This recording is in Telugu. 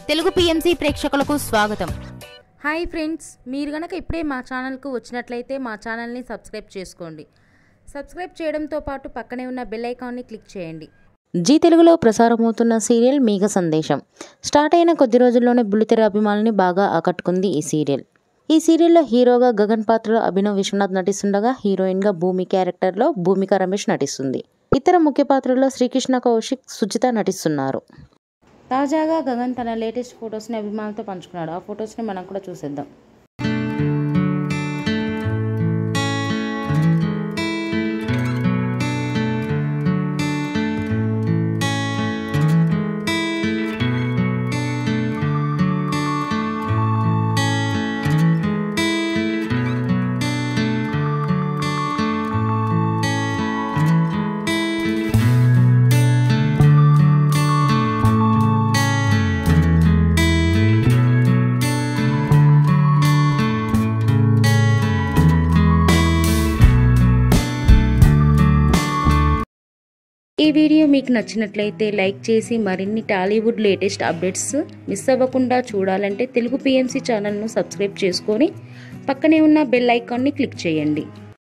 తెలుగు పిఎంసి ప్రేక్షకులకు స్వాగతం. హాయ్ ఫ్రెండ్స్, మీరు గనక ఇప్పుడే మా ఛానల్కు వచ్చినట్లయితే మా ఛానల్ని సబ్స్క్రైబ్ చేసుకోండి. సబ్స్క్రైబ్ చేయడంతో పాటు పక్కనే ఉన్న బెల్ ఐకాన్ని క్లిక్ చేయండి. జీ తెలుగులో ప్రసారమవుతున్న సీరియల్ మేఘ సందేశం స్టార్ట్ అయిన కొద్ది రోజుల్లోనే బుల్లితెర అభిమానుల్ని బాగా ఆకట్టుకుంది ఈ సీరియల్. ఈ సీరియల్లో హీరోగా గగన్ పాత్రలో అభినవ్ విశ్వనాథ్ నటిస్తుండగా హీరోయిన్గా భూమి క్యారెక్టర్లో భూమిక రమేష్ నటిస్తుంది. ఇతర ముఖ్య పాత్రల్లో శ్రీకృష్ణ కౌశిక్, సుజిత నటిస్తున్నారు. తాజాగా గగన్ తన లేటెస్ట్ ఫొటోస్ని అభిమానులతో పంచుకున్నాడు. ఆ ఫొటోస్ని మనం కూడా చూసేద్దాం. ఈ వీడియో మీకు నచ్చినట్లయితే లైక్ చేసి మరిన్ని టాలీవుడ్ లేటెస్ట్ అప్డేట్స్ మిస్ అవ్వకుండా చూడాలంటే తెలుగు పిఎంసి ఛానల్ను సబ్స్క్రైబ్ చేసుకొని పక్కనే ఉన్న బెల్ ఐకాన్ని క్లిక్ చేయండి.